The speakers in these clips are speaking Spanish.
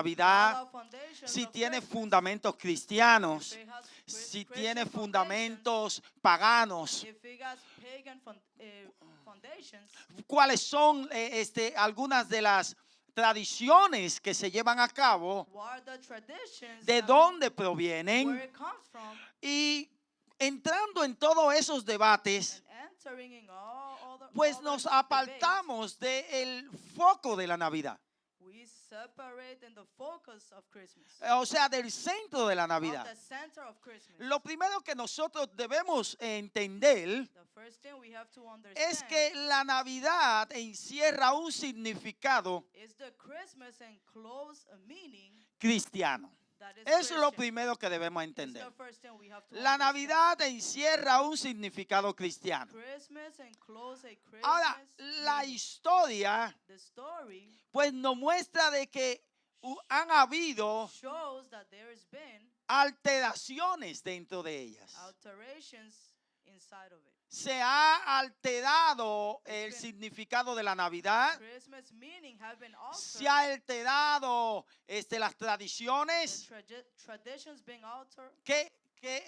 Navidad, si tiene fundamentos cristianos, si tiene fundamentos paganos, cuáles son algunas de las tradiciones que se llevan a cabo, de dónde provienen, y entrando en todos esos debates, pues nos apartamos del foco de la Navidad. We separate in the focus of Christmas. O sea, del centro de la Navidad. Of the center of Christmas. Lo primero que nosotros debemos entender The first thing we have to understand es que la Navidad encierra un significado is the Christmas enclose a meaning cristiano. that is Eso es lo Christian. primero que debemos It's entender. the first thing we have to La understand. Navidad encierra un significado cristiano. Christmas enclose a Christmas Ahora, la meaning. historia The story pues nos muestra de que han habido shows that there has been alteraciones dentro de ellas. alterations inside of it. Se ha alterado el significado de la Navidad. Christmas meaning have been altered. Se ha alterado las tradiciones The traditions being altered que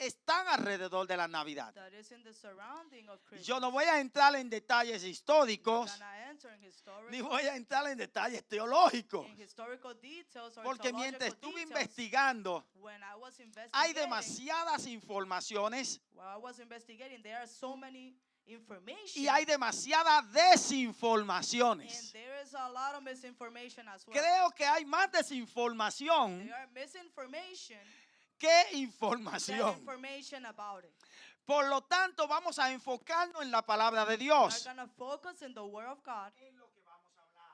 están alrededor de la Navidad. that is in the surrounding of Christmas. Yo no voy a entrar en detalles históricos, I'm gonna enter in ni historical, voy a entrar en detalles teológicos, in historical details or porque mientras theological estuve details. investigando, When I was hay investigating, demasiadas informaciones while I was investigating, there are so many information y hay demasiadas and desinformaciones. there is a lot of misinformation as well. Creo que hay más desinformación There are misinformation que than información. information about it. Por lo tanto, vamos a enfocarnos en la palabra de We're Dios. gonna focus in the Word of God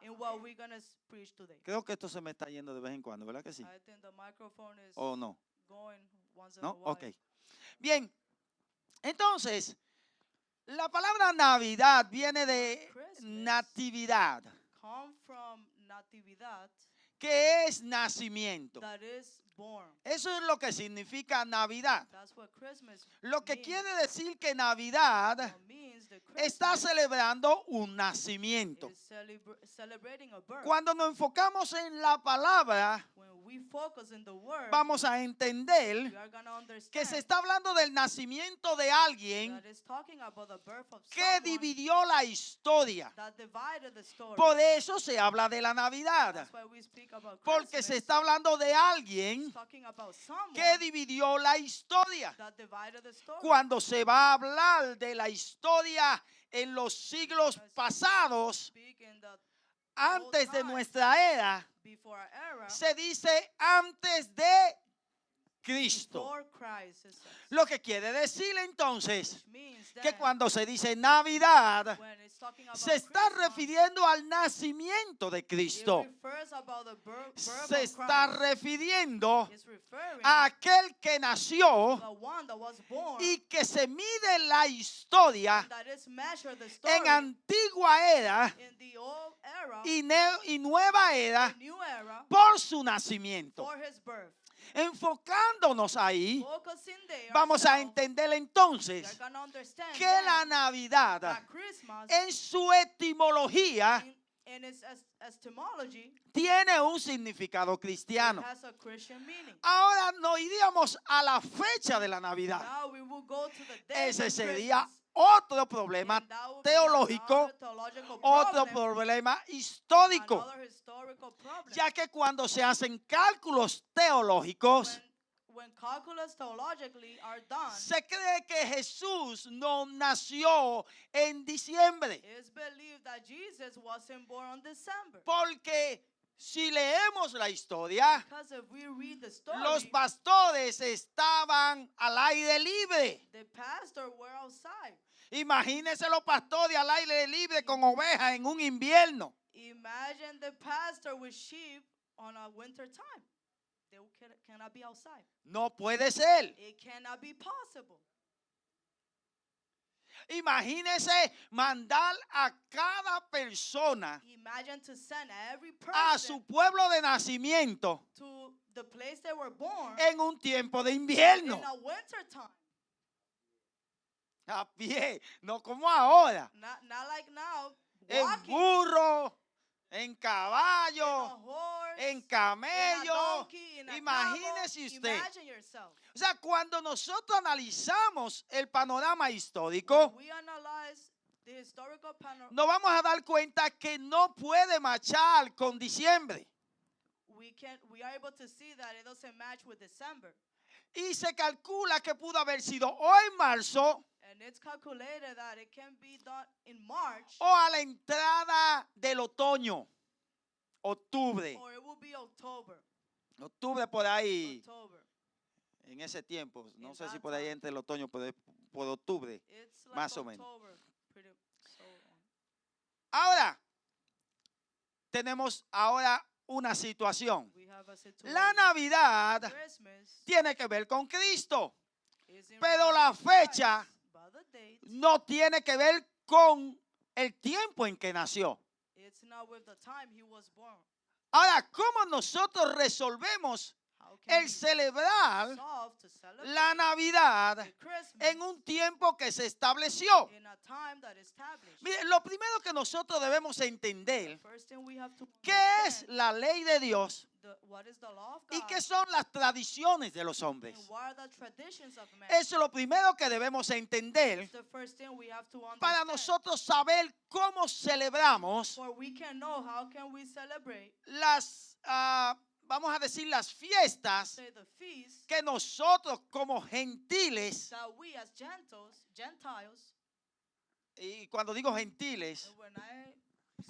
in what we're gonna preach today. Creo que esto se me está yendo de vez en cuando, ¿verdad que sí? I think the microphone is ¿O no? going once in a ¿No? while. Ok. Bien. Entonces, la palabra Navidad viene de Christmas. natividad, Come from natividad, que es nacimiento. that is born. Eso es lo que significa Navidad. That's what Christmas Lo que means. quiere decir que Navidad What means the está Christmas celebrando un nacimiento. is celebrating a birth. Cuando nos enfocamos en la palabra, When we focus in the word, vamos a we entender are going to que understand se está hablando del nacimiento de alguien that is talking about the birth of que someone dividió la historia. that divided the story. Por eso se habla de la Navidad, That's why we speak about porque Christmas. se está hablando de alguien It's talking about someone que dividió la historia. that divided the story. Cuando se va a hablar de la historia en los siglos pasados, Speak in the antes de times. nuestra era, before our era, se dice antes de Cristo. before Christ, it says. Lo que quiere decir entonces Which means que that cuando se dice Navidad, when it's talking about se está Christmas, refiriendo al nacimiento de it Cristo. refers about the birth Se of está Christ. refiriendo It's referring a aquel que nació to the one that was born y que se mide la historia that is measured the story en antigua era in the old era, y nueva era the new era, por su nacimiento. for his birth. Enfocándonos ahí, Focusing there, vamos a ourselves, entender we entonces are gonna understand que then la Navidad that Christmas en su etimología in its etymology tiene un significado cristiano. it has a Christian meaning. Ahora nos iríamos a la fecha de la Navidad. Now we will go to the day Ese of sería Christmas, otro problema and that will be teológico, another theological otro problem, problema histórico, another historical problem. ya que cuando se hacen cálculos teológicos, When calculus theologically are done, se cree que Jesús no nació en diciembre, it's believed that Jesus wasn't born on December. porque si leemos la historia, Because if we read the story, los pastores estaban al aire libre. the pastor were outside. Imagínense los pastores al aire libre con ovejas en un invierno. Imagine the pastor with sheep on a winter time. They cannot be outside. No puede ser. It cannot be possible. Imagínese mandar a cada persona Imagine to send every a su person pueblo de nacimiento to the place they were born en un tiempo de in invierno. a winter time. A pie, no como ahora. Not like now. En Walking burro, en in a caballo, horse, en in a camello. donkey, in a Imagínese camel. usted. Imagine yourself. O sea, cuando nosotros analizamos el panorama When histórico, we analyze the historical panorama, nos vamos a dar cuenta que no puede marchar con diciembre. we are able to see that it doesn't match with December. Y se calcula que pudo haber sido o en marzo And it's calculated that it can be done in March o a la entrada del otoño, octubre. or it will be October. Octubre por ahí, October. en ese tiempo. No In sé si that por ahí time. entre el otoño, pero es por octubre. It's like Más o menos. October. Pretty, so on. Ahora, tenemos ahora una situación. We have a situation. La Navidad Christmas tiene que ver con Cristo, is in pero la regards to Christ, fecha but the date, no tiene que ver con el tiempo en que nació. it's not with the time he was born. Ahora, ¿cómo nosotros resolvemos How can el we celebrar solve to celebrate la Navidad the Christmas en un tiempo que se estableció? in a time that is established? Mire, lo primero que nosotros debemos entender, First thing we have to ¿qué es understand la ley de Dios what is the law of y God qué son las tradiciones de los hombres? and what are the traditions of man. Eso es lo primero que debemos entender It's the first thing we have to para understand. nosotros saber cómo celebramos For we can know how can we celebrate, las, vamos a decir, las fiestas say, the feast que nosotros como gentiles, that we as Gentiles, y cuando digo gentiles, and when I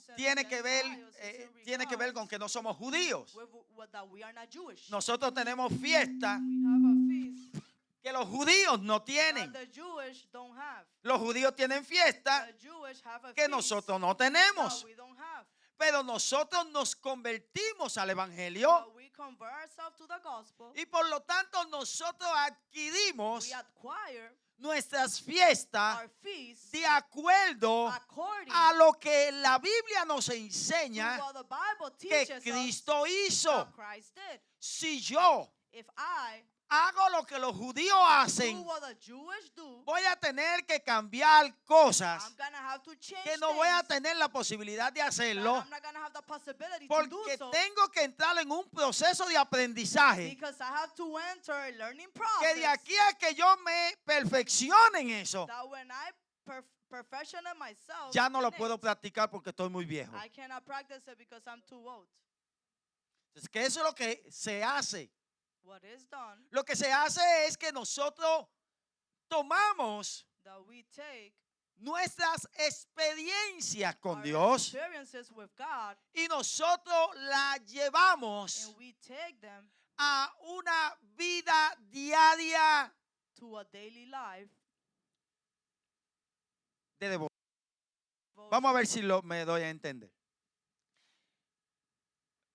said tiene que ver, Gentiles, it's in tiene que ver con regards que no somos judíos. with that we are not Jewish. Nosotros tenemos fiestas We have a feast que los judíos no that tienen. the Jewish don't have. Los judíos tienen fiestas The Jewish have a que feast nosotros no that tenemos. we don't have. Pero nosotros nos convertimos al evangelio But we convert ourselves to the gospel. y por lo tanto nosotros adquirimos We acquire nuestras fiestas our feast de acuerdo according a lo que la Biblia nos to enseña what the Bible que teaches us Cristo hizo. that Christ did. Si yo If I hago lo que los judíos do hacen, what the Jewish do, voy a tener que cambiar cosas I'm gonna have to change que no voy a things tener la posibilidad de that hacerlo I'm not gonna have the possibility to do porque so tengo que entrar en un proceso de aprendizaje because I have to enter a learning que process de aquí a que yo me perfeccione en eso, that when I perfectionate myself, ya no lo in it, puedo practicar porque estoy muy viejo. I cannot practice it because I'm too old. Entonces, que eso es lo que se hace. What is done, Lo que se hace es que nosotros tomamos that we take nuestras experiencias con our Dios experiences with God y nosotros las llevamos and we take them a una vida diaria to a daily life. de devoción. Vamos a ver si me doy a entender.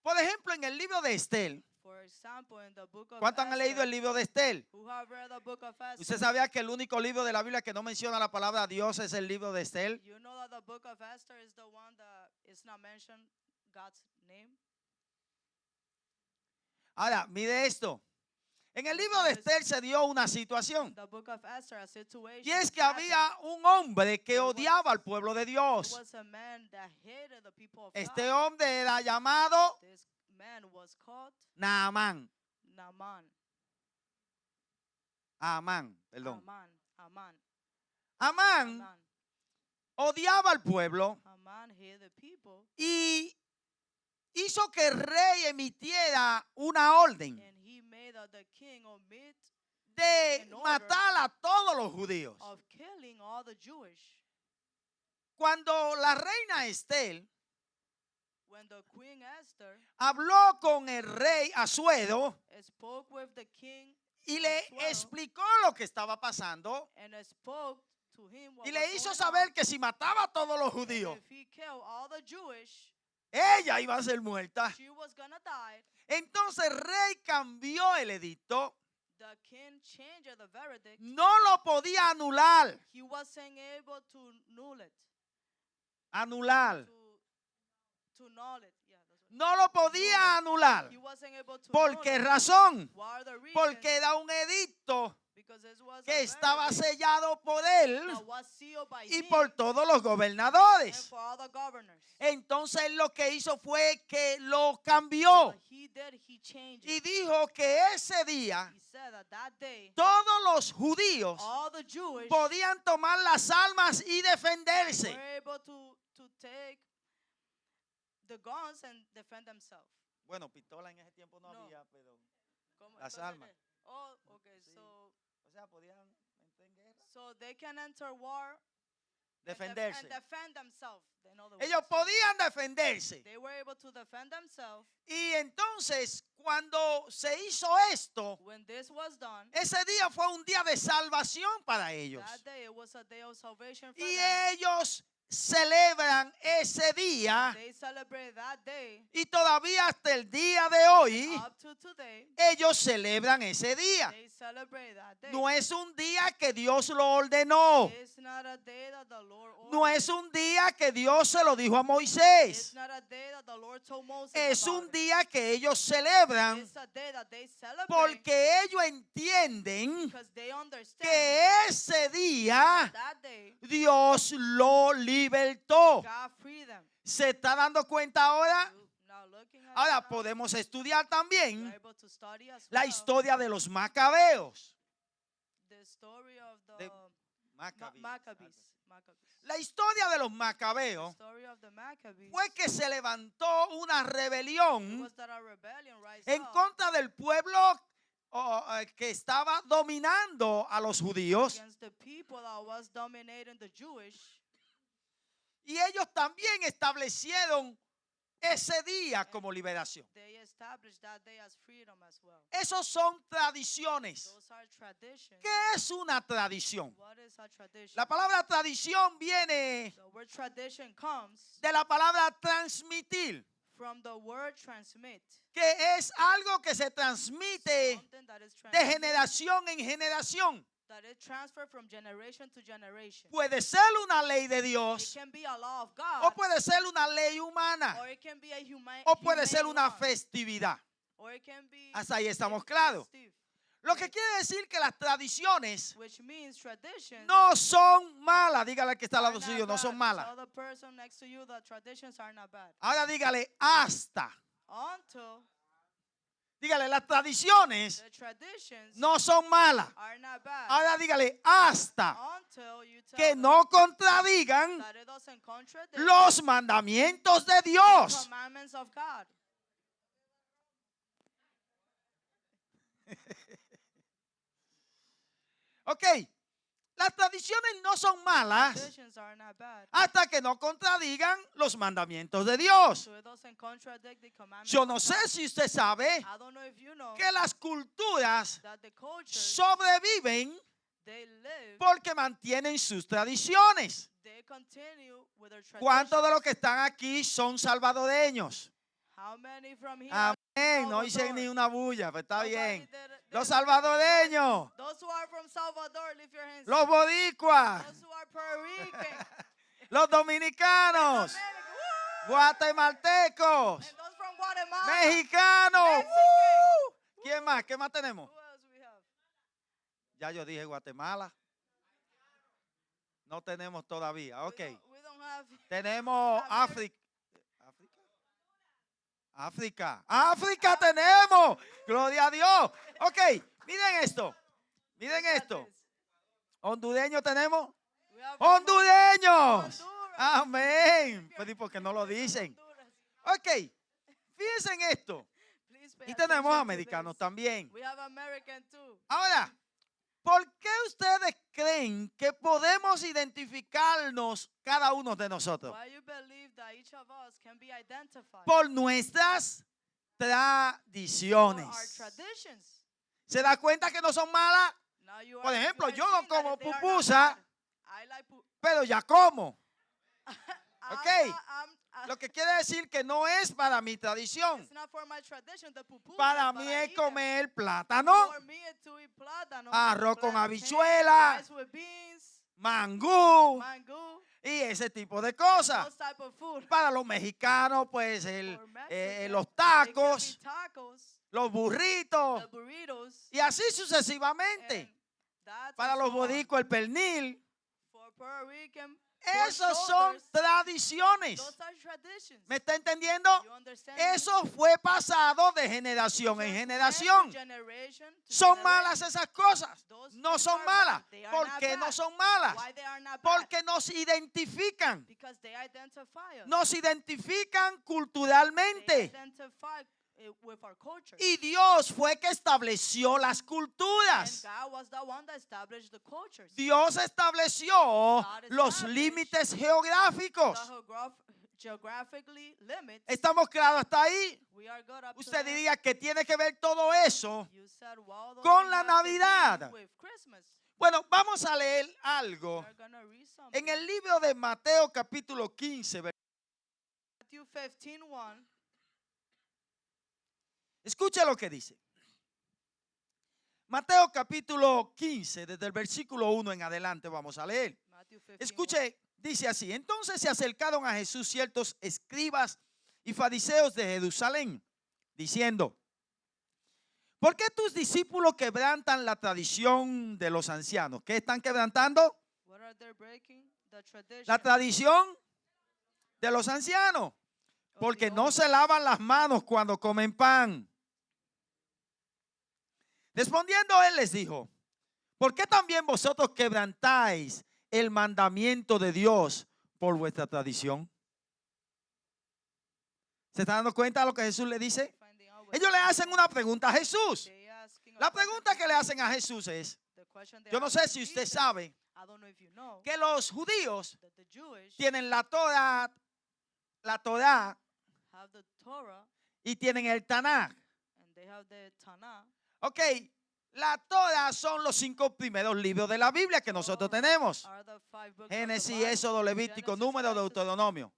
Por ejemplo, en el libro de Estel, For example, in the book of ¿cuántos han leído Esther, el libro de Estel? who have read the book of Esther? ¿Usted sabía que el único libro de la Biblia que no menciona la palabra Dios es el libro de Estel? You know that the book of Esther is the one that is not mentioned God's name. Ahora, mire esto. En el libro de Estel se dio una situación. The book of Esther, a situation. Y es que happened. había un hombre que There was- odiaba al pueblo de There Dios. was a man that hated the people of Este God. hombre era llamado This man was called Naamán. Naaman. Amán, perdón. Aman. Amán odiaba al pueblo Aman hated the people, y hizo que el rey emitiera una orden and he made the king omit de in order matar a todos los judíos. of killing all the Jewish. Cuando la reina Estel When the Queen Esther habló con el rey Asuero spoke with the king y le Asuero explicó lo que estaba pasando and spoke to him what y was le hizo going saber on, que si mataba a todos los and judíos, if he killed all the Jewish, ella iba a ser muerta. she was gonna die. Entonces el rey cambió el edicto, The king changed the verdict. no lo podía anular, He wasn't able to null it. anular, To null it. Yeah, that's what. no lo podía anular. He wasn't able to ¿Por null qué it. razón? What are the reasons? Porque era un edicto Because it was que a estaba verdict sellado por él that was sealed by y him por todos los and gobernadores. for all the governors. Entonces él lo que hizo fue que lo What cambió he did, he changed y it. dijo que ese día He said that that day, todos los judíos all the Jewish podían tomar las armas y defenderse. were able to take the guns and defend themselves. Bueno, pistola en ese tiempo no No. había, pero ¿Cómo? Las Entonces, armas. Oh, okay. Sí. So, o sea, podían entrar en guerra, so they can enter war defenderse. and defend themselves. In other Ellos words. podían defenderse. They were able to defend themselves. Y entonces, cuando se hizo esto, When this was done, ese día fue un día de salvación para ellos. that day it was a day of salvation for Y them. ellos celebran ese día They celebrate that day. y todavía hasta el día de hoy Up to today, ellos celebran ese día. they celebrate that day. No es un día que Dios lo ordenó. It's not a day that the Lord ordered. No es un día que Dios se lo dijo a Moisés. It's not a day that the Lord told Moses Es about un it. día que ellos celebran It's a day that they celebrate porque ellos entienden because they understand que ese día that day Dios lo libertó. God freed them. ¿Se está dando cuenta ahora? You now looking at Ahora it now, podemos estudiar you're también able to study as la well historia de los macabeos. the story of De- the Maccabees. Maccabees. La historia de los The macabeos story of the Maccabees fue que se levantó una rebelión was that a rebellion rise en up contra del pueblo que estaba dominando a los judíos, against the people that was dominating the Jewish. y ellos también establecieron ese día como liberación. They established that day as freedom as well. Esos son tradiciones. Those are traditions. ¿Qué es una tradición? What is a tradition? La palabra tradición viene The word tradition comes de la palabra transmitir, from the word transmit. que es algo que se transmite Something that is de transmitted, generación en generación. that is transferred from generation to generation. Puede ser una ley de It Dios can be a law of o God, puede ser una ley humana or it can be a o puede ser humane una law, festividad. or it can be Hasta ahí estamos a claros. festive, Lo que quiere decir que las tradiciones which means traditions no son malas. Dígale al que está al are lado not suyo, no son bad. malas. Tell the person next to you that traditions are not bad. Ahora dígale hasta. Until Dígale, las tradiciones the traditions no son malas. are not bad. Ahora dígale hasta Until you tell que them no contradigan that it doesn't contradict los mandamientos de the Dios. commandments of God. Ok, las tradiciones no son malas Traditions are not bad. hasta que no contradigan los mandamientos de Dios. So it doesn't contradict the commandments Yo of no God. sé si usted sabe I don't know if you know que las culturas that the cultures, sobreviven they live, porque mantienen sus tradiciones. they continue with their traditions. ¿Cuántos de los que están aquí son salvadoreños? How many from here? Amén, no Salvador? hice ni una bulla, pero está Nobody bien. did- Los did- salvadoreños, Those who are from Salvador, lift your hands. los boricuas, Those who are Puerto Rican. los dominicanos, Dominican, woo! guatemaltecos, And those from Guatemala. mexicanos. Mexican. ¡Woo! ¿Quién más? ¿Qué más tenemos? Who else we have? Ya yo dije Guatemala. No tenemos todavía. Ok. We don't have. Tenemos América. África. África tenemos. Gloria a Dios. Ok. Miren esto. Miren esto. Hondureño tenemos. We have Hondureños. Honduras. Amén. Pero ¿y por qué no lo dicen? Honduras. Ok. Fíjense en esto. Please pay Y tenemos attention to americanos this. también. We have American too. Ahora, ¿por qué ustedes creen que podemos identificarnos cada uno de nosotros? Why you believe that each of us can be identified Por nuestras for our tradiciones. traditions? ¿Se da cuenta que no son malas? Now you Por are, ejemplo, you are yo no seeing that como if they are not pupusa, bad. I like pero ya como. I'm Ok. not- I'm- Lo que quiere decir que no es para mi tradición. it's not for my tradition, the pupusas, Para but mí I es eat them. comer plátano, For me it's to eat plátano, arroz con plantain, habichuela, rice with beans, mangú mango, y ese tipo de cosas. those type of food. Para los mexicanos, pues For Mexicans, los they can be tacos, tacos, los burritos the burritos, y así sucesivamente. and hats para and los so on. boricos el pernil. For Puerto Rican, Esas son shoulders, tradiciones. those are traditions. ¿Me está entendiendo? You understand me? Eso fue pasado de generación en Just generación. went generation to ¿Son generation. malas esas cosas? Those No things son are malas. bad. They are ¿Por not qué no bad. son malas? Why they are not bad? Porque nos identifican. Because they identify us. Nos identifican They culturalmente. identify with our culture. Y Dios fue que estableció las And culturas. God was the one that established the cultures. Dios estableció los established límites The geográficos. geographically limits. ¿Estamos claros hasta ahí? We are good up to Usted that. diría que tiene que ver todo eso. You said, well, those con things la have to do Navidad. with Christmas. Bueno, vamos a leer We algo are gonna read something. en el libro de Mateo capítulo 15. Matthew 15:1. Escuche lo que dice. Mateo capítulo 15, desde el versículo 1 en adelante vamos a leer. Matthew 15:1. Escuche, dice así. Entonces se acercaron a Jesús ciertos escribas y fariseos de Jerusalén, diciendo: ¿por qué tus discípulos quebrantan la tradición de los ancianos? ¿Qué están quebrantando? What are they breaking? The tradition. La tradición de los ancianos. of Porque the no old se lavan las manos cuando comen pan. Respondiendo él les dijo: ¿por qué también vosotros quebrantáis el mandamiento de Dios por vuestra tradición? ¿Se está dando cuenta de lo que Jesús le dice? finding out what Ellos le they hacen una pregunta a Jesús. they asking a La question pregunta to que le Jesus. hacen a Jesús es, The question they yo no ask sé to si usted Jesus, sabe I don't know if you know que los judíos that the Jewish tienen la Torah have the Torah y tienen el Tanakh. and they have the Tanakh. Ok, la Torah son los 5 primeros libros de la Biblia que nosotros tenemos. Are the 5 books of Génesis, the Bible, Éxodo, Levítico, Genesis, Número, Exodus, Deuteronomio.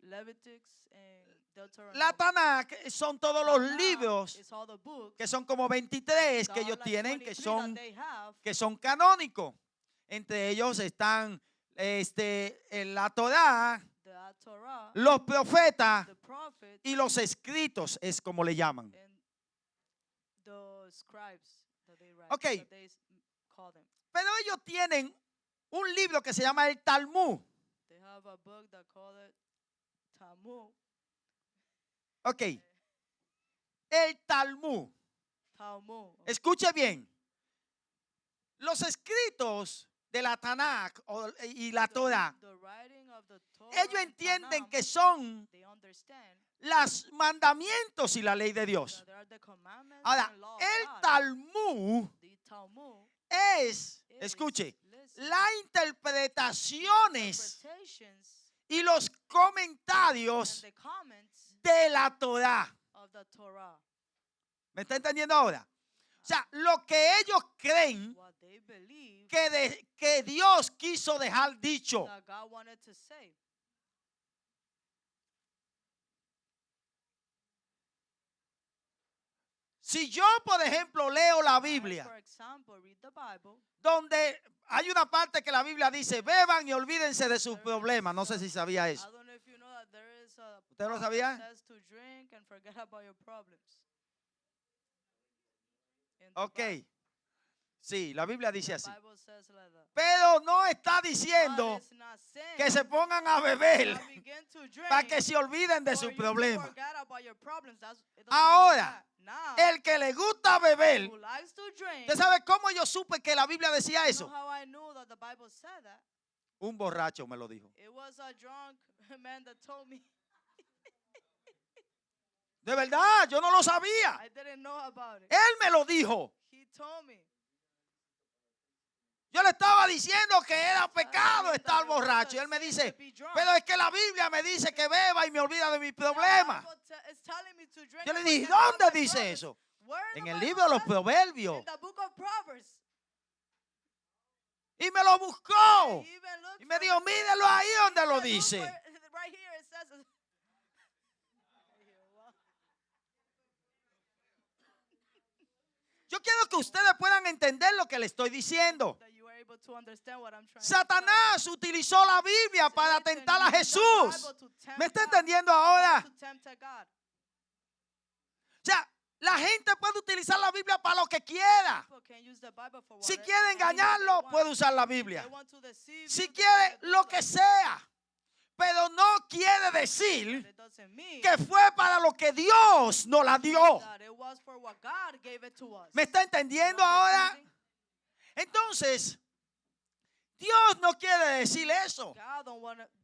Leviticus and Deuteronomy. La Tanakh son todos los Tanakh libros is all the books que son como 23 that que are ellos like tienen 23 that they have. que son canónicos. Entre ellos están en la Torah, The Torah, los profetas the prophets, y los escritos, es como le llaman. and the scribes that they write. Okay. That they call them. Pero ellos tienen un libro que se llama el Talmud. They have a book that call it Talmud. Ok, el Talmud. Talmud. Escuche bien. Los escritos de la Tanakh y la Torah, The writing of the Torah ellos and entienden Tanakh, que son they understand los mandamientos y la ley de Dios. that there are the commandments Ahora, and law of el God. Talmud The Talmud es, is, escuche, listen, las interpretaciones interpretations y los and comentarios the comments de la Torah. of the Torah. ¿Me está entendiendo ahora? O sea, lo que ellos creen What they believe que Dios quiso dejar dicho. that God wanted to say. Si yo, por ejemplo, leo la I, Biblia, for example, read the Bible. donde hay una parte que la Biblia dice, beban y olvídense de sus problemas. No sé si sabía I eso. don't know if you know that there is a ¿Usted lo part sabía? that says to drink and forget about your problems. In the Ok. Bible. Sí, la Biblia dice así. The Bible says like that. Pero no está God diciendo is not saying que se pongan a beber that begin to drink para que se olviden de for sus you to problemas. forget about your problems. It doesn't Ahora, mean that. Now, el que le gusta beber, who likes to drink, ¿usted sabe cómo yo supe que la Biblia decía you know eso? how I knew that the Bible said that? Un borracho me lo dijo. It was a drunk man that told me. De verdad, yo no lo sabía. I didn't know about it. Él me lo dijo. He told me. Yo le estaba diciendo que era I told pecado him estar that it was a borracho. Y él me sin dice, to be drunk. pero es que la Biblia me dice que beba y me olvida de mis The problemas. Bible is telling me to drink Yo le and dije, forget about ¿dónde my dice problems. eso? Where En the el Bible libro de los says it? Proverbios. In the book of Proverbs. Y me lo buscó. He even looked Y me for dijo, it. mírelo ahí donde He lo said, "Look dice. where- right here it says it." Yo quiero que ustedes puedan entender lo que le estoy diciendo. That you are able to understand what I'm trying to Satanás utilizó la Biblia say. para Satan tentar a used the Jesús. Bible to tempt ¿Me está God, entendiendo ahora? to tempt God. O sea, La gente puede utilizar la Biblia para lo que quiera. People can use the Bible for Si whatever- quiere anything they engañarlo, want. puede usar la If Biblia. they want to deceive Si you, they quiere can do lo que that. sea. Pero no quiere But decir it doesn't mean que fue para lo que Dios nos la dio. that it was for what God gave it to us. ¿Me está You entendiendo ahora? understanding? Entonces, Dios no quiere decir eso. God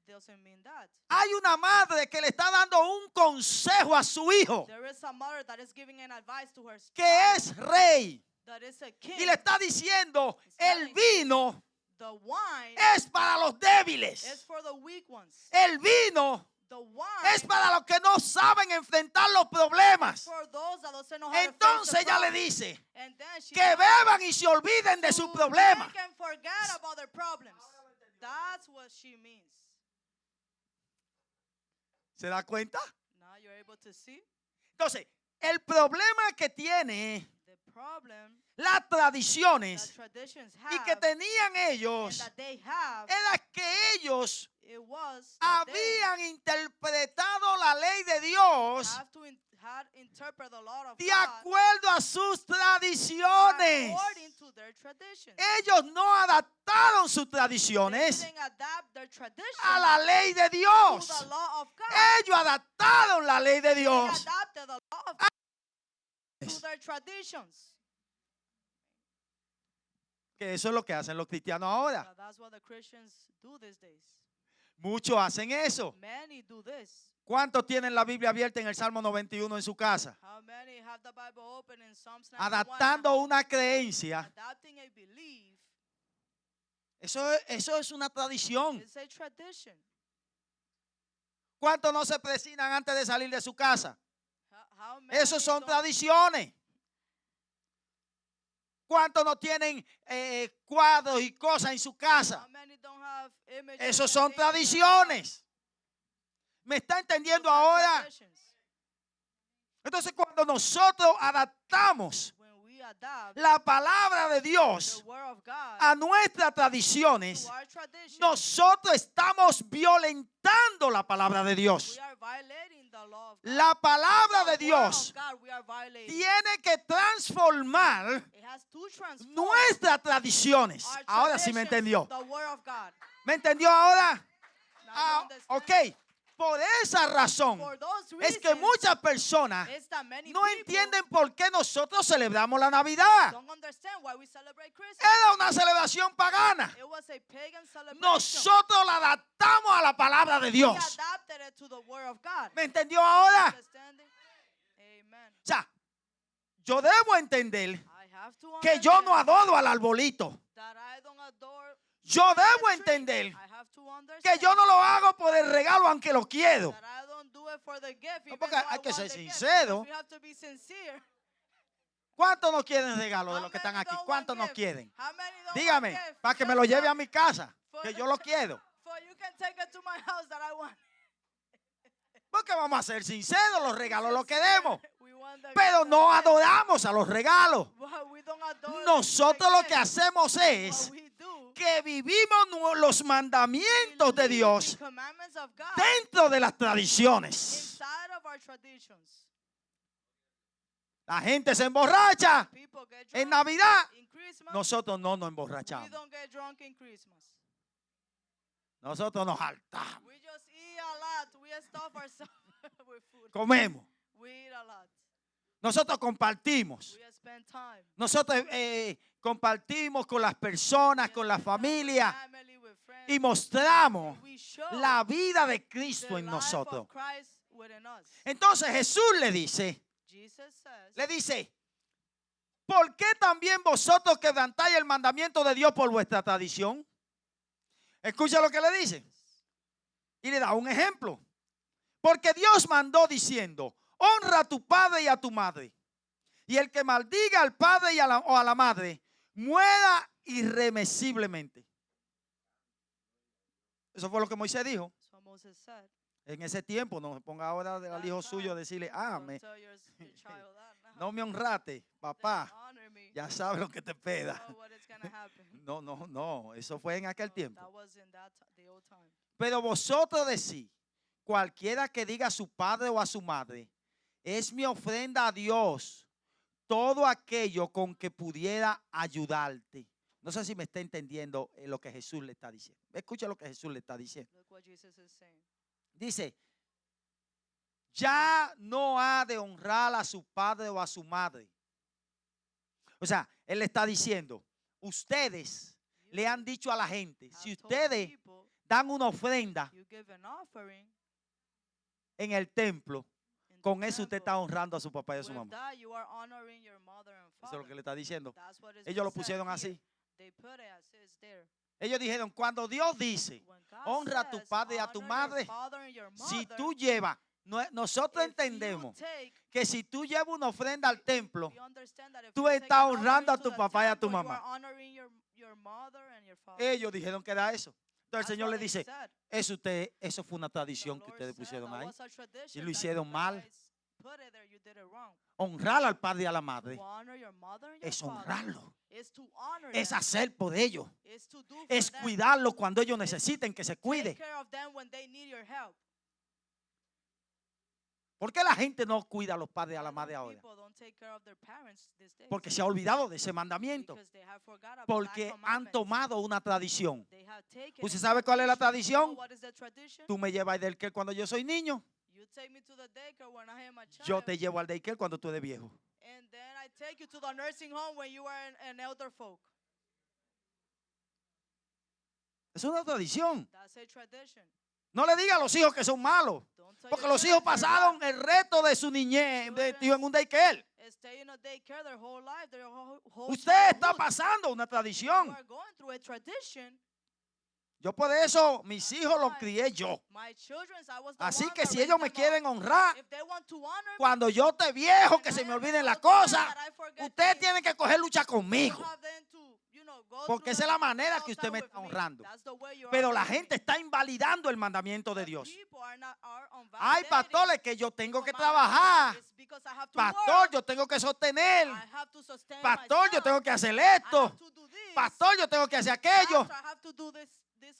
doesn't mean that. Hay una madre que le está dando un consejo a su hijo, There is a mother that is giving an advice to her que child es rey, that is a king. y le está diciendo, el vino The wine es para los débiles. is for the weak ones. El vino The wine es para los que no saben enfrentar los problemas. for those that doesn't know how to face Entonces the ella le problem. dice And then she que tells beban y se olviden de to sus problemas. drink and forget about their problems. That's what she means. ¿Se da cuenta? Now you're able to see Entonces, el problema que tiene the problem las that tradiciones traditions y que have tenían and ellos that they have. era que ellos It was that they habían interpretado la ley de Dios have to had interpret the law of de God acuerdo a sus tradiciones. according to their traditions. Ellos no adaptaron sus They tradiciones didn't adapt their traditions a la ley de to Dios. the law of God. Ellos adaptaron la ley de They Dios adapted the law of God to their traditions. que eso es lo que hacen los cristianos ahora. Now, that's what the Christians do these days. Muchos hacen eso. Many do this. ¿Cuántos tienen la Biblia abierta en el Salmo 91 en su casa? How many have the Bible open in Psalms 91? Adaptando una creencia. Adapting a belief Eso es una tradición. is a tradition. ¿Cuántos no se presinan antes de salir de su casa? How many Esos son don't- tradiciones. ¿Cuántos no tienen cuadros y cosas en su casa? how many don't have images Esos and son things in their tradiciones. ¿Me está house? entendiendo Those are ahora? traditions. Entonces cuando nosotros adaptamos When we adapt la palabra de Dios the word of God a nuestras tradiciones, to our tradition, nosotros estamos violentando la palabra de Dios. we are violating the law of God. La palabra de The word Dios of God, we are violating. tiene que transformar It has to transform nuestras tradiciones. our Ahora sí me traditions, entendió. the word of God. ¿Me entendió ahora? Now you Ah, understand? ok. Por esa razón For those es que reasons, muchas personas it's that many no people entienden por qué nosotros celebramos la Navidad. don't understand why we celebrate Christmas. Era una celebración pagana. It was a pagan celebration. Nosotros la adaptamos a la palabra de We Dios. adapted it to the word of God. ¿Me entendió ahora? Understanding? Amen. O sea, yo debo entender I have to que yo no understand adoro al arbolito. that I don't adore Yo the debo tree. entender I have to understand que yo no lo hago por el regalo aunque lo quiero. that I don't do it for the gift. No, even porque though I hay que want ser the gift, sincero. because we have to be sincere. ¿Cuántos no quieren regalo de How los que many están aquí? don't want ¿Cuántos no gift? quieren? How many don't Dígame, want gift? para que me Just lo lleve now, a mi casa, for- que yo lo quiero. For you can take it to my house that I want. Porque vamos a ser sinceros, los regalos los queremos. We want the Pero gift, no the gift. adoramos a los regalos. But we don't adore Nosotros lo the que gift. hacemos es What we do, que vivimos los mandamientos de we live Dios the commandments of God dentro de las tradiciones. inside of our traditions. La gente se emborracha People get en drunk Navidad. in Christmas. Nosotros no nos We emborrachamos. don't get drunk in Christmas. Nosotros nos hartamos. We just eat a lot. We stuff ourselves with food. Comemos. We eat a lot. Nosotros compartimos. We spend time. Nosotros compartimos con las personas, con la familia Family, with friends. y mostramos We show la vida de the Cristo en life of nosotros. Christ within us. Entonces Jesús le dice, ¿por qué también vosotros quebrantáis el mandamiento de Dios por vuestra tradición? Escucha lo que le dice. Y le da un ejemplo. Porque Dios mandó diciendo, honra a tu padre y a tu madre. Y el que maldiga al padre y o a la madre, muera irremisiblemente. Eso fue lo que Moisés dijo. That's what Moses said. En ese tiempo, no se ponga ahora al hijo suyo a decirle, Don't tell your child that now. no me honraste, Then papá, honor me. ya sabes lo que te You espera. know what is gonna happen. No, eso fue en aquel No, tiempo. that was in the old time. Pero vosotros decís, cualquiera que diga a su padre o a su madre, es mi ofrenda a Dios, todo aquello con que pudiera ayudarte. No sé si me está entendiendo lo que Jesús le está diciendo. Escucha lo que Jesús le está diciendo. Look what Jesus is saying. Dice, ya no ha de honrar a su padre o a su madre. O sea, él le está diciendo, ustedes le han dicho a la gente, si Have told ustedes people, dan una ofrenda you give an offering en el templo, in the con eso usted temple, está honrando a su papá y a su with mamá. that you are honoring your mother and Eso es father. lo que le está diciendo. That's what is Ellos lo being pusieron said así. here. They put it as is there. Ellos dijeron, cuando Dios dice, When God honra a tu says, padre y a tu honor madre, your father and your si mother, tú llevas, nosotros if you entendemos take, que si tú llevas una ofrenda al templo, we understand that if tú you take estás an honrando a offering tu to the papá y a tu temple, you mamá. are honoring your mother and your father. ellos dijeron que era eso. Entonces el That's Señor what le they dice, said. eso fue una The tradición que Lord ustedes said pusieron that ahí. was a tradition lo that hicieron you mal. guys put it there, you did it wrong. Honrar al padre y a la madre To honor your mother and your es father honrarlo, is to honor es them, hacer por ellos, is to do for es them, cuidarlo cuando ellos necesiten que se take cuide. care of them when they need your help. ¿Por qué la gente no cuida a los padres y a la Why madre don't ahora? people don't take care of their parents these days? Porque se ha olvidado de ese mandamiento. Because they have forgot about that Porque han commandment. tomado una tradición. They have taken ¿Usted a sabe cuál es la tradition. You know tradición? what is the tradition? Tú me llevas al daycare cuando yo soy niño. You take me to the daycare when I am a child. Yo te llevo al daycare cuando tú eres viejo. And then I take you to the nursing home when you are an elder folk. Es una tradición. That's a tradition. No le diga a los hijos que son malos. Don't tell Porque your los hijos children they're pasaron bad. el resto de su niñez metidos en un daycare. Stay in a daycare their whole life, their whole Usted está childhood. pasando una You tradición. are going through a tradition. Yo por eso mis hijos los crié yo. My children, I was the Así one que that si raised ellos me them up. quieren honrar, If they want to honor me, cuando yo esté viejo, when que I se me am olviden las an old man, cosas, that I forget ustedes things, tienen que coger lucha you conmigo. have them to, go Porque through esa es that la manera tough que usted time me with está me. honrando. That's the way you Pero la honor me. gente está invalidando el mandamiento de The Dios. people are Hay invalidating pastores que yo the tengo que commandment of God. trabajar. It's because I have to Pastor, work. yo tengo que sostener. I have to sustain Pastor, yo myself. tengo que hacer I esto. have to do this. Pastor, yo tengo que hacer aquello. Pastor, I have to do this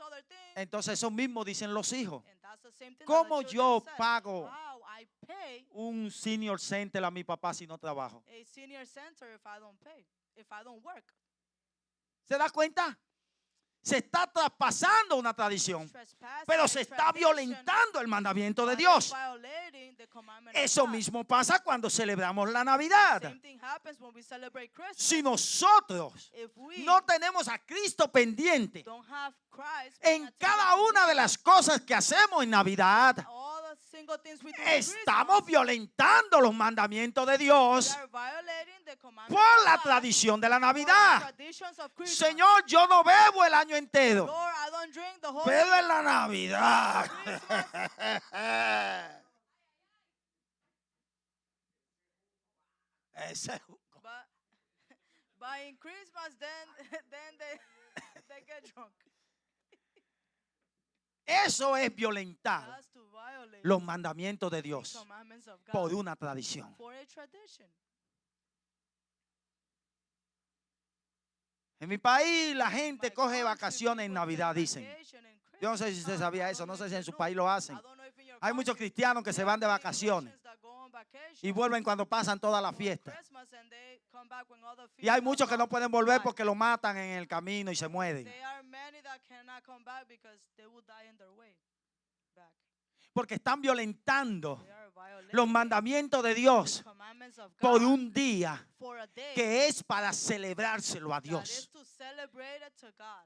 other thing. Entonces eso mismo dicen los hijos. And that's the same thing that ¿Cómo the yo children said. pago How I pay un senior center a mi papá si no trabajo? a senior center if I don't pay, if I don't work. ¿Se da cuenta? Se está traspasando una tradición, Trespassing pero a se está tradition, violentando el mandamiento de but Dios. it's violating the commandment of Eso God. mismo pasa cuando celebramos la Navidad. Same thing happens when we celebrate Christmas. Si nosotros If we no tenemos a Cristo pendiente don't have Christ paying en attention cada to una de las cosas que hacemos en Navidad, all the single things we do in estamos Christmas, violentando los mandamientos de we Dios are violating the commandment por of la God, tradición de la for the Navidad. traditions of Christmas. Señor, yo no bebo el año entero, Lord, I don't drink the whole pero year. en la Navidad. Ese es un- But in Christmas, then they get drunk. Eso es violentar That's to violate los mandamientos de the Dios commandments of God por una tradición. for a tradition. En mi país la In gente my coge country, vacaciones en people take Navidad, dicen. vacation in Yo no sé si usted Christmas. sabía I eso, don't no know sé if si en you su know. país lo hacen. I don't know if in your Hay muchos country cristianos que se there van de are many vacaciones Christians that go on vacation y vuelven cuando pasan todas las for fiestas. Christmas and they come back when all the Y hay feasts muchos are que no done. pueden volver Why? porque lo matan en el camino y se mueren. There are many that cannot come back because they will die in their way back. Porque están violentando They are violating los mandamientos de the Dios commandments of por God un día for a day que es para celebrárselo a that is Dios. to celebrate it to God.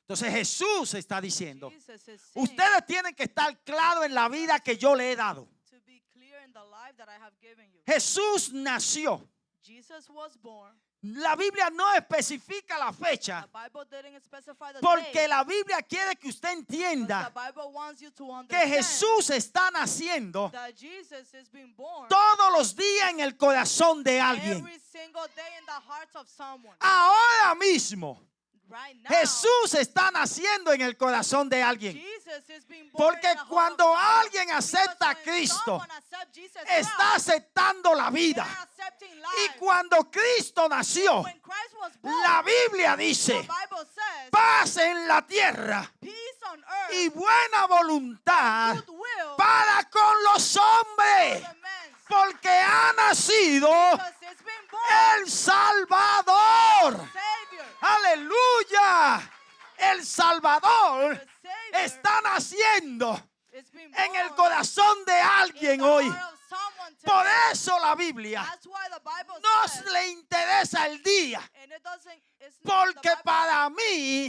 Entonces Jesús está diciendo, Jesus is saying ustedes tienen que estar claros en la vida que yo le he dado. to be clear in the life that I have given you. Jesús nació. Jesus was born. La Biblia no especifica la The fecha Bible didn't specify the porque date. la Biblia quiere que usted The entienda Bible wants you to que understand Jesús está naciendo that Jesus is being born todos los días en el corazón de alguien. every single day in the heart of someone. Ahora mismo Right now, Jesús está naciendo en el corazón de alguien. Jesus is being born Porque in the heart cuando of someone. alguien Because acepta a when Cristo, someone accepts Jesus está Christ, aceptando la they vida. are accepting Y life. cuando Cristo nació, When Christ was born, la Biblia the dice, Bible says, paz en la tierra peace on earth, y buena voluntad goodwill para con los for hombres. the men. Porque ha nacido Because it's been born el Salvador. Savior. Aleluya. El Salvador The Savior está naciendo is being en el born corazón de in alguien the hoy. heart of someone Por today. eso la Biblia That's why the Bible no says, le interesa el día. and it doesn't, it's not, the Porque Bible, para mí,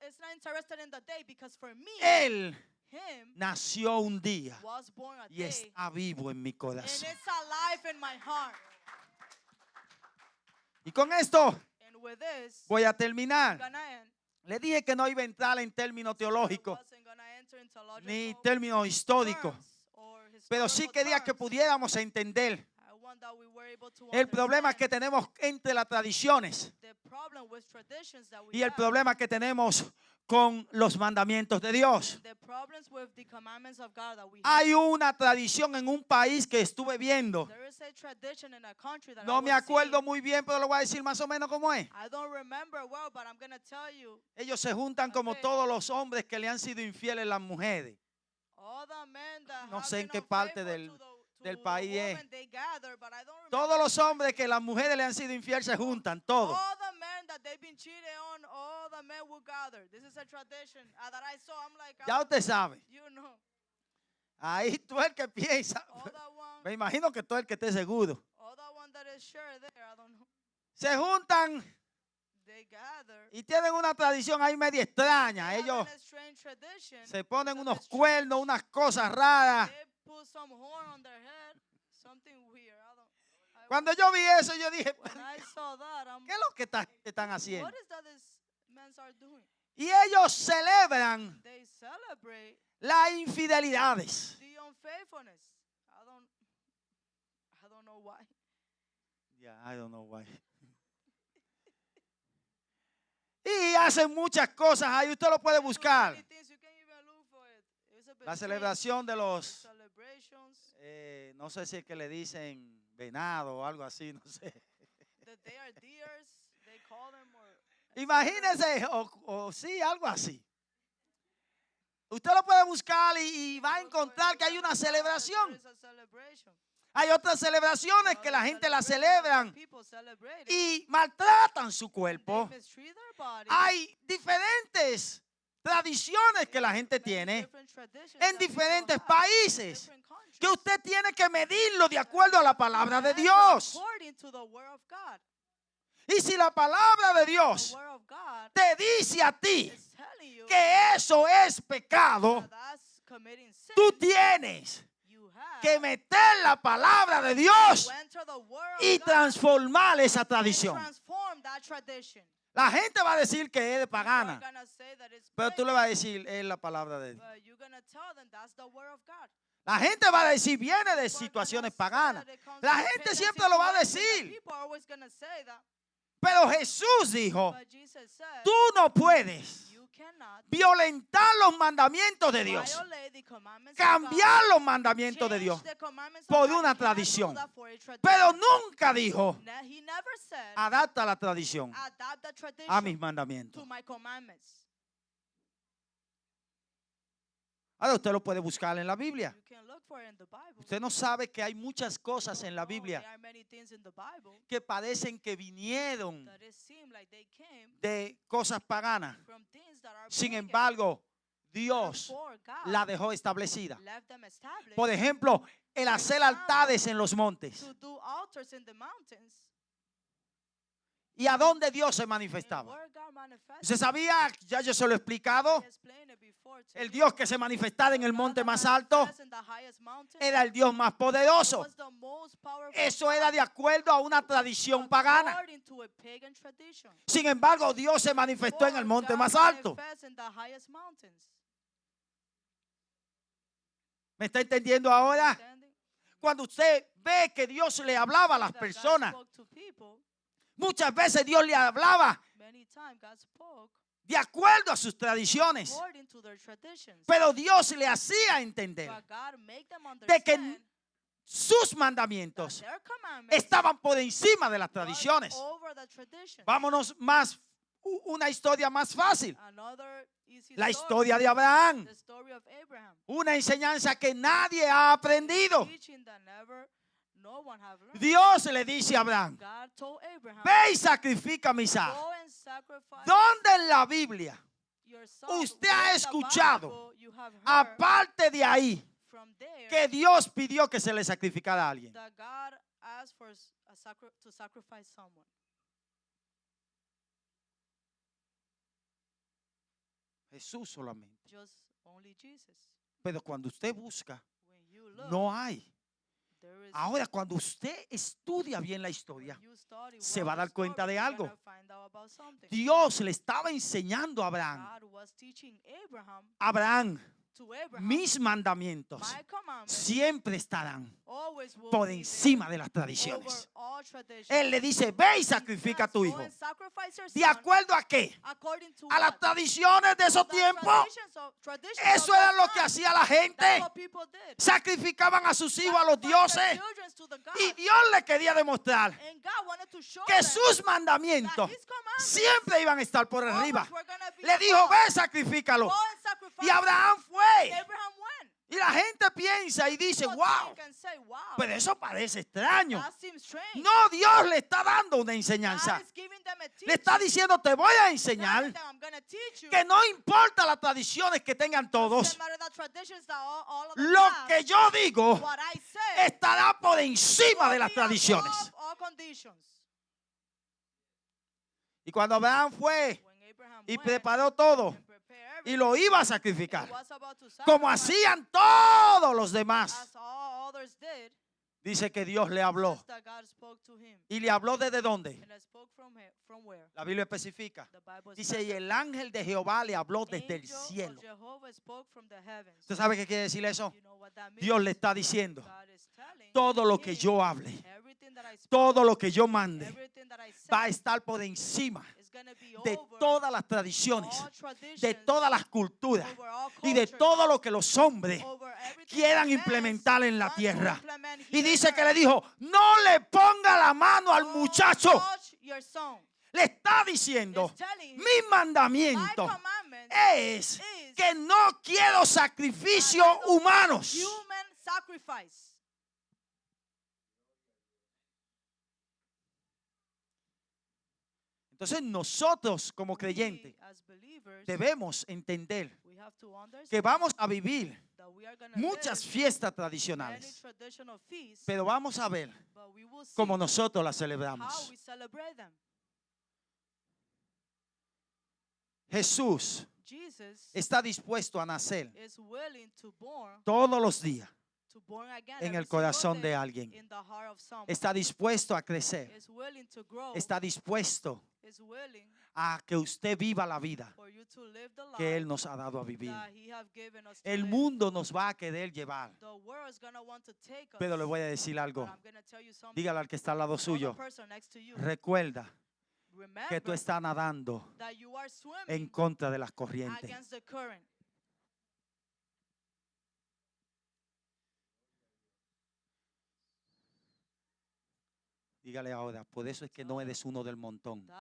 it's not interested in the day, because for me, Él him nació un día was born a y day, está vivo en mi and corazón. it's alive in my heart. Y con esto And with this, voy a I'm terminar. gonna end. Le dije que no iba a entrar en términos So I teológicos wasn't gonna enter into ni logical términos históricos, terms or pero sí historical quería que terms. pudiéramos entender I want that we were able to el problema que understand tenemos entre las tradiciones the problem with traditions that we y el have, problema que tenemos con los mandamientos de Dios. and the problems with the commandments of God that we have. Hay una tradición en un país que estuve viendo. There is a tradition in a country that I No me was acuerdo seeing. muy bien, pero lo voy a decir más o menos cómo es. I don't remember well, but I'm gonna tell you. Ellos se juntan como Okay. todos los hombres que le han sido infieles a las mujeres. All the men that No have sé en been qué parte unfaithful to del the país es. woman, they gather, but I don't remember. Todos los hombres que las mujeres le han sido infieles se juntan, todos. All the men that they've been cheated on, all the men will gather. This is a tradition that I saw. I'm like, Ya usted sabe. you know, Ahí tú el que piensa. all that one, Me imagino que todo el que esté seguro. all that one that is sure there, I don't know. Se juntan They gather. y tienen una tradición ahí media extraña. They have Ellos a strange tradition. se ponen that unos is cuernos, unas cosas raras. They put some horn on their head. Something weird. Cuando yo vi eso, yo dije, When I saw that, ¿qué es lo que están haciendo? what is that these men are doing? Y ellos celebran They celebrate las infidelidades. the unfaithfulness. I don't know why. Yeah, I don't know why. Y hacen muchas cosas ahí, usted lo puede buscar. Many things you can't even look for it. It's a bit La strange. celebración de los, Celebrations no sé si es que le dicen venado o algo así, no sé. that they are deers. They call them or Imagínese, o sí, algo así. Usted lo puede buscar y va a encontrar que hay una celebración. There is a celebration. Hay otras celebraciones que la gente la celebran People celebrate it. y maltratan su They cuerpo. mistreat their body. Hay diferentes tradiciones que la gente Many tiene different traditions en that people diferentes have in países different countries. que usted tiene que medirlo de acuerdo a la palabra de And Dios. according to the word of God. Y si la palabra de The Dios word of God te dice a ti is telling you que eso es pecado, that that's committing sin. tú tienes You have que meter la palabra de Dios to enter the word y of God transformar esa and tradición. transform that tradition. La gente va a decir que es de People are pagana, gonna say that it's pero tú le pagan, vas a decir es la palabra de Dios. but you're gonna tell them that's the word of God. La gente va a decir viene de People are situaciones gonna say paganas. that it comes La from gente pagan siempre lo va a situations, and decir. people are always gonna say that. Pero Jesús dijo, But Jesus said, tú no puedes you cannot violentar los mandamientos de Dios, violate the commandments cambiar of los God, mandamientos de change Dios the commandments of por God. una You cannot do tradición. that for a tradition. Pero nunca dijo, He never said, adapta la tradición adapt the tradition a mis mandamientos. to my commandments. Ahora usted lo puede buscar en la Biblia. You can look for it in the Bible. Usted no sabe que hay muchas cosas en la There Biblia are many things in the Bible que parecen que vinieron that it seemed like they came de cosas paganas. from things that are Sin pagan. embargo, Dios Therefore, God la dejó establecida. left them established Por ejemplo, el hacer altares en los montes. to do altars in the mountains. ¿Y a dónde Dios se And manifestaba? where God manifested. ¿Se sabía? Ya yo se lo he explicado. I explained it before to El you. Dios que se manifestaba en el God monte that más alto manifests in the highest mountain era el Dios más poderoso. was the most powerful Eso era de acuerdo a una tradición pagana. according to a pagan tradition. Sin embargo, Dios se manifestó en el monte God más alto. manifests in the highest mountains. ¿Me está entendiendo ahora? Understanding? Cuando usted ve que Dios le hablaba a las That God personas, spoke to people, muchas veces Dios le hablaba many times God spoke de acuerdo a sus tradiciones. according to their traditions. Pero Dios le hacía entender But God made them de que understand sus that mandamientos their commandments estaban por encima de las was tradiciones. over the traditions. Vámonos más, una historia más fácil. Another easy La story, historia de Abraham. the story of Abraham. Una enseñanza que nadie ha aprendido. Teaching that no one have learned. Dios le dice a Abraham, God told Abraham, ve y sacrifica a mi Isaac. go and sacrifice ¿Dónde en la Biblia your son. usted Where ha in the escuchado, Bible you have heard aparte de ahí, from there que Dios pidió que se le sacrificara a alguien? that God asked for to sacrifice someone? Jesús solamente. Just only Jesus. Pero cuando usted busca, When you look, no hay. there is, Ahora, cuando usted estudia bien la historia, when you study se well va a the dar cuenta story, de you're algo. gonna find out about something. Dios le estaba enseñando a Abraham, God was teaching Abraham, to Abraham, mis mandamientos my commandments siempre estarán always will por be encima there de las over tradiciones. all traditions. Él le dice, ve y He sacrifica a says, tu "Go hijo. and sacrifice your ¿De son acuerdo a qué? according to A las what? tradiciones de esos The tiempos. traditions Eso of era those lo que times. hacía la That's gente. what people did. Sacrificaban a sus hijos a los Sacrifice their dioses. children to the Y gods. Dios le quería demostrar And God wanted to show que them sus that mandamientos his commandments siempre iban a estar por arriba. always were gonna be Le dijo, above. ve, sacrifícalo. Go and sacrifice Y Abraham it. fue. Abraham went. Y la gente piensa y dice, People wow, think and say, wow, pero eso parece extraño. that seems strange. No, Dios le está dando una God enseñanza. is giving them a Le teaching. está diciendo, te voy a Telling enseñar them, I'm gonna teach you. que no importa las tradiciones que tengan todos. Doesn't matter the traditions that all of them Lo have. que yo digo What I say estará por encima will de las be tradiciones. above all conditions. Y cuando Abraham fue When Abraham y went preparó todo and prepared y lo iba a everything, sacrificar, he was about to como sacrifice hacían todos los demás, as all others did. dice que Dios le habló. Says that God spoke to him. ¿Y le habló desde dónde? And I spoke from where? La Biblia especifica. The Bible Dice, y specifies. el ángel de Jehová le habló desde el Angel of cielo. Jehovah spoke from the heavens. ¿Usted sabe qué quiere decir eso? You know what that means? Dios le está diciendo, God is telling todo lo que him, yo hable, everything that I speak, todo lo que yo mande, everything that I say va a estar por encima is gonna be de over todas las tradiciones, all traditions, de todas las culturas over all y de cultures, todo lo que los hombres over everything quieran that man implementar en la wants to tierra. implement Y here dice on que le earth. dijo, no le ponga la mano al Don't muchacho. touch your son. Le está diciendo, It's telling him, mi my mandamiento commandment es is que no quiero sacrificios I don't want humanos. human sacrifice. Entonces nosotros como We, creyentes as believers, debemos entender we have to understand que vamos a vivir that we are gonna muchas live fiestas many tradicionales, traditional feasts, pero vamos a ver but we will see cómo nosotros las how celebramos. we celebrate them. Jesús Jesus está dispuesto a nacer is willing to todos los días born again en every el single corazón day de alguien. in the heart of someone. Está dispuesto a crecer. Is willing to grow. Está dispuesto Is willing a que usted viva la vida for you to live the que Él life nos ha dado a vivir. that He have given us to El live. mundo nos va a querer llevar. The world is gonna want to take us. Pero le voy a decir algo. But I'm gonna tell you something. Dígale al que está al lado Tell the suyo. person next to you, Recuerda remember que tú estás nadando that you are swimming en contra de las corrientes. against the current. Dígale ahora, por eso es que no eres uno del montón.